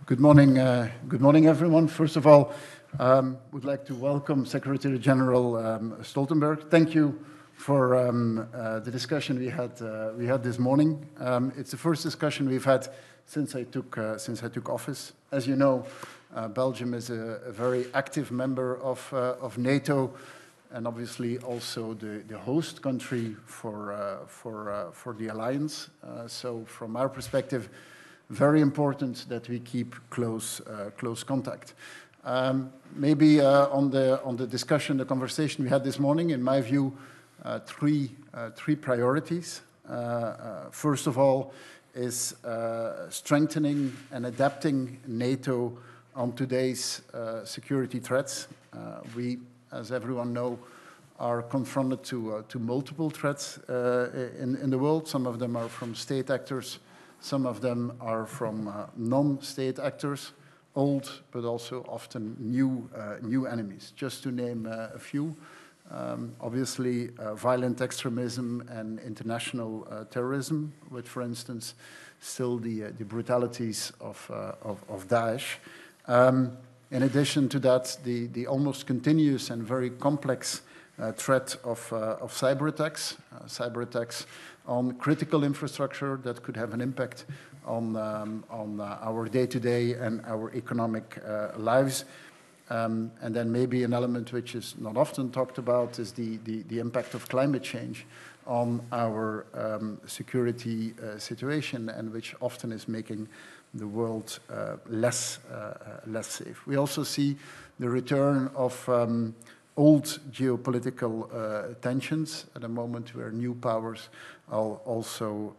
Good morning, everyone. First of all, would like to welcome Secretary-General Stoltenberg. Thank you for the discussion we had this morning. It's the first discussion we've had since I took office. As you know, Belgium is a very active member of NATO, and obviously also the host country for the alliance. So, from our perspective, very important that we keep close contact. Maybe on the discussion, the conversation we had this morning, in my view, three priorities. First of all, is strengthening and adapting NATO on today's security threats. We, as everyone knows, are confronted to multiple threats in the world. Some of them are from state actors. Some of them are from non-state actors, old but also often new enemies. Just to name a few, obviously violent extremism and international terrorism, with, for instance, still the brutalities of Daesh. In addition to that, the almost continuous and very complex threat of cyber attacks on critical infrastructure that could have an impact on our day-to-day and our economic lives. And then maybe an element which is not often talked about is the impact of climate change on our security situation, and which often is making the world less safe. We also see the return of old geopolitical tensions at a moment where new powers are also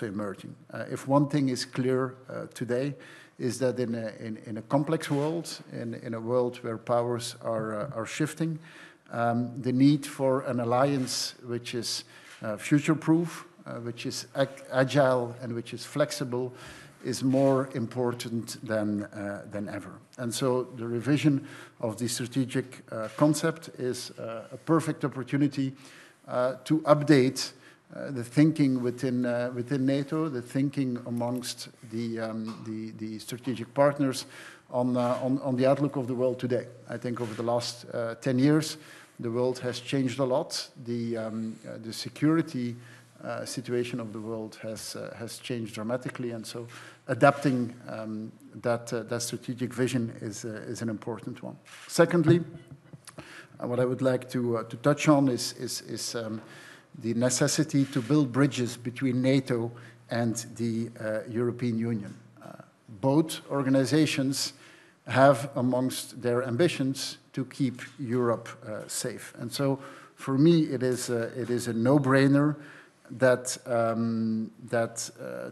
emerging. If one thing is clear today, is that in a complex world, in a world where powers are shifting, the need for an alliance which is future-proof, which is agile, and which is flexible, is more important than ever. And so the revision of the strategic concept is a perfect opportunity to update the thinking within NATO, the thinking amongst the strategic partners on the outlook of the world today. I think over the last 10 years, the world has changed a lot. The security situation of the world has changed dramatically, and so adapting that strategic vision is an important one. Secondly, what I would like to touch on is the necessity to build bridges between NATO and the European Union. Both organizations have amongst their ambitions to keep Europe safe, and so for me it is a no-brainer that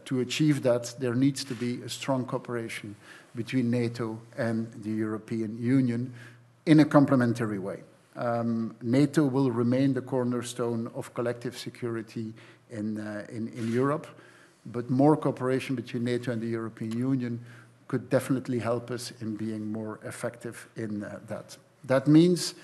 to achieve that, there needs to be a strong cooperation between NATO and the European Union in a complementary way. NATO will remain the cornerstone of collective security in Europe, but more cooperation between NATO and the European Union could definitely help us in being more effective in that. That means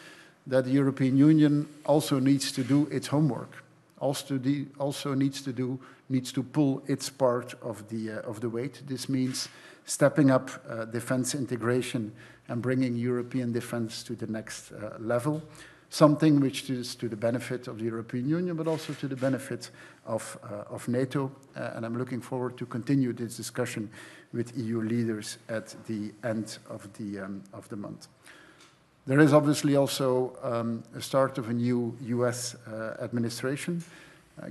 that the European Union also needs to do its homework. Also needs to pull its part of the weight. This means stepping up defense integration and bringing European defense to the next level, something which is to the benefit of the European Union, but also to the benefit of NATO. And I'm looking forward to continue this discussion with EU leaders at the end of the month. There is obviously also a start of a new US administration.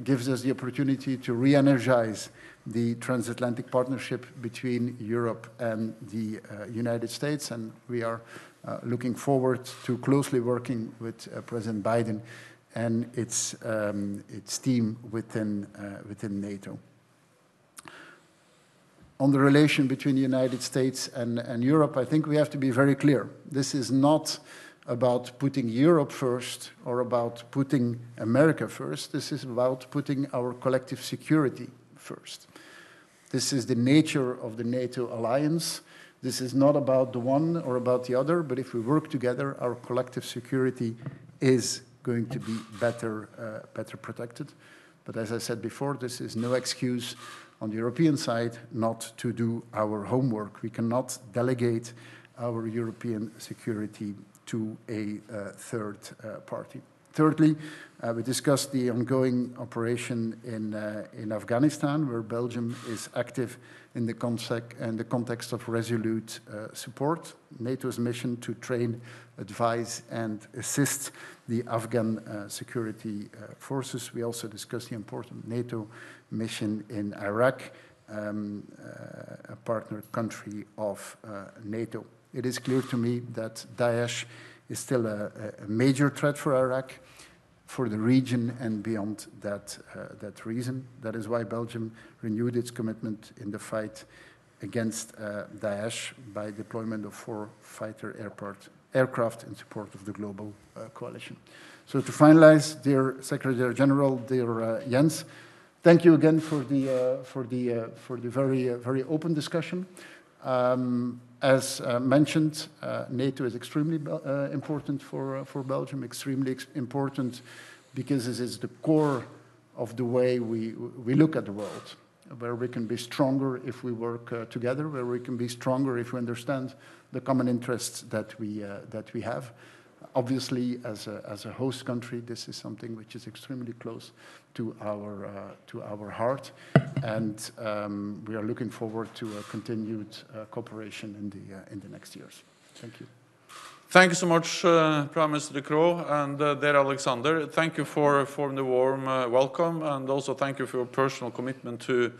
Gives us the opportunity to re-energize the transatlantic partnership between Europe and the United States, and we are looking forward to closely working with President Biden and its team within NATO. On the relation between the United States and Europe, I think we have to be very clear. This is not about putting Europe first or about putting America first. This is about putting our collective security first. This is the nature of the NATO alliance. This is not about the one or about the other, but if we work together, our collective security is going to be better protected. But as I said before, this is no excuse on the European side not to do our homework. We cannot delegate our European security to a third party. Thirdly, we discussed the ongoing operation in Afghanistan, where Belgium is active in the context of resolute support. NATO's mission to train, advise, and assist the Afghan security forces. We also discussed the important NATO mission in Iraq, a partner country of NATO. It is clear to me that Daesh is still a major threat for Iraq, for the region, and beyond that reason. That is why Belgium renewed its commitment in the fight against Daesh by deployment of 4 fighter aircraft in support of the global coalition. So to finalize, dear Secretary General, dear Jens, thank you again for the very open discussion. As mentioned, NATO is extremely important for Belgium, extremely important because this is the core of the way we look at the world, where we can be stronger if we work together, where we can be stronger if we understand the common interests that we have. Obviously, as a host country, this is something which is extremely close to our heart, and we are looking forward to a continued cooperation in the next years. Thank you. Thank you so much, Prime Minister De Croo, and dear Alexander. Thank you for the warm welcome, and also thank you for your personal commitment to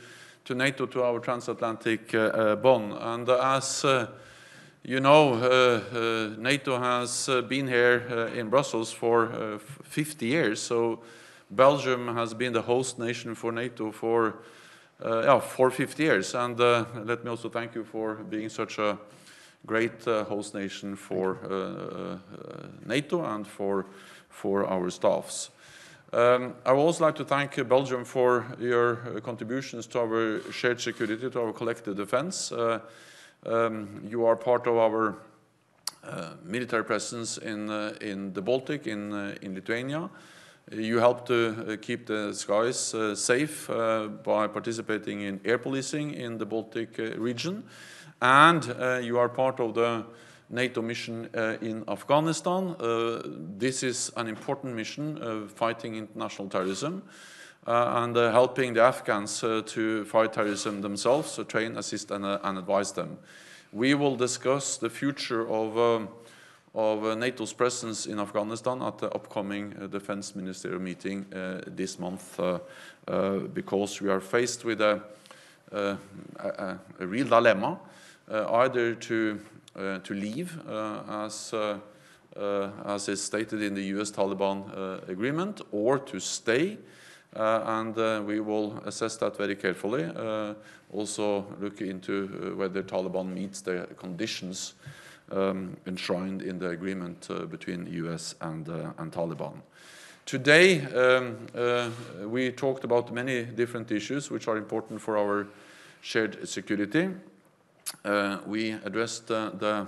NATO, to our transatlantic bond. And as you know, NATO has been here in Brussels for 50 years, so Belgium has been the host nation for NATO for 50 years. And let me also thank you for being such a great host nation for NATO and for our staffs. I would also like to thank Belgium for your contributions to our shared security, to our collective defense. You are part of our military presence in the Baltic, in Lithuania. You help to keep the skies safe by participating in air policing in the Baltic region. And you are part of the NATO mission in Afghanistan. This is an important mission, fighting international terrorism and helping the Afghans to fight terrorism themselves, to train, assist, and advise them. We will discuss the future of NATO's presence in Afghanistan at the upcoming defense ministerial meeting this month, because we are faced with a real dilemma, either to leave, as is stated in the US-Taliban agreement, or to stay, and we will assess that very carefully. Also look into whether Taliban meets the conditions enshrined in the agreement between US and Taliban. Today, we talked about many different issues which are important for our shared security. We addressed the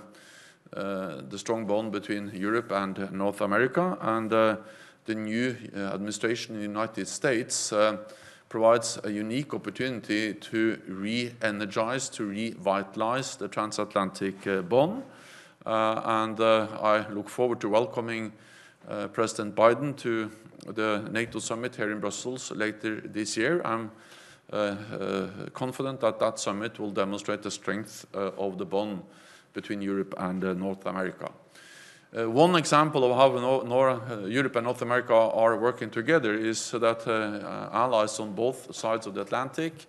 strong bond between Europe and North America, and the new administration in the United States provides a unique opportunity to re-energize, to revitalize the transatlantic bond. And I look forward to welcoming President Biden to the NATO summit here in Brussels later this year. I'm confident that that summit will demonstrate the strength of the bond between Europe and North America. One example of how Europe and North America are working together is that allies on both sides of the Atlantic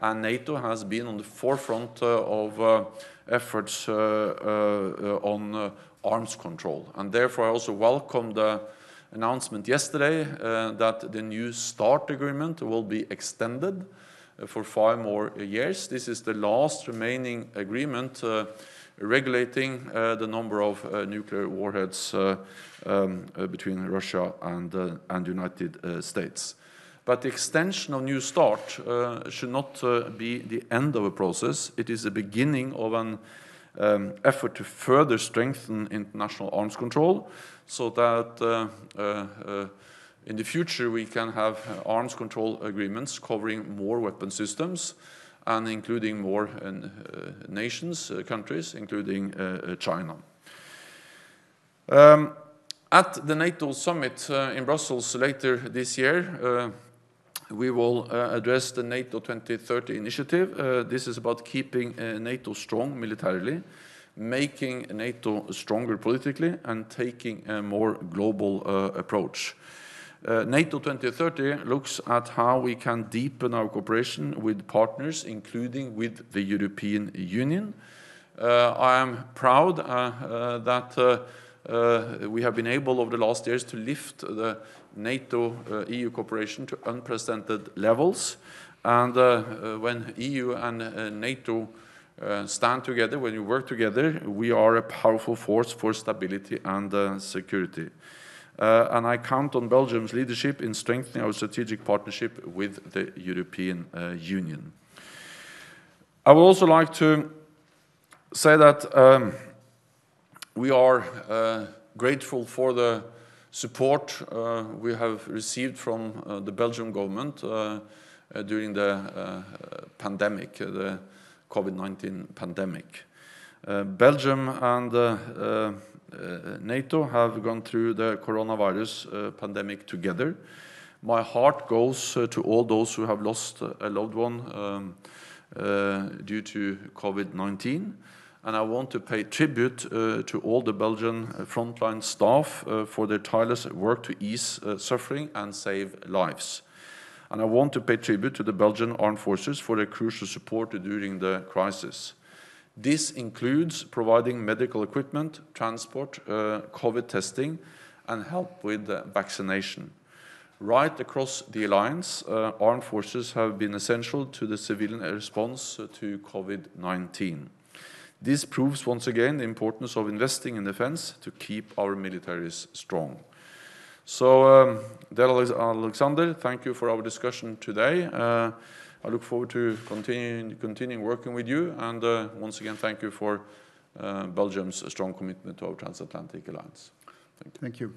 and NATO has been on the forefront of efforts on arms control. And therefore I also welcome the announcement yesterday that the new START agreement will be extended for 5 more years. This is the last remaining agreement regulating the number of nuclear warheads between Russia and the United States. But the extension of New START should not be the end of a process. It is the beginning of an effort to further strengthen international arms control, so that in the future we can have arms control agreements covering more weapon systems and including more nations, countries, including China. At the NATO summit in Brussels later this year, we will address the NATO 2030 initiative. This is about keeping NATO strong militarily, making NATO stronger politically, and taking a more global approach. NATO 2030 looks at how we can deepen our cooperation with partners, including with the European Union. I am proud that we have been able over the last years to lift the NATO-EU cooperation to unprecedented levels. And when EU and NATO stand together, when we work together, we are a powerful force for stability and security. And I count on Belgium's leadership in strengthening our strategic partnership with the European Union. I would also like to say that we are grateful for the support we have received from the Belgian government during the pandemic, the COVID-19 pandemic. Belgium and NATO have gone through the coronavirus pandemic together. My heart goes to all those who have lost a loved one due to COVID-19. And I want to pay tribute to all the Belgian frontline staff for their tireless work to ease suffering and save lives. And I want to pay tribute to the Belgian armed forces for their crucial support during the crisis. This includes providing medical equipment, transport, COVID testing, and help with vaccination. Right across the alliance, armed forces have been essential to the civilian response to COVID-19. This proves once again the importance of investing in defense to keep our militaries strong. So, dear Alexander, thank you for our discussion today. I look forward to continuing working with you, and once again, thank you for Belgium's strong commitment to our transatlantic alliance. Thank you.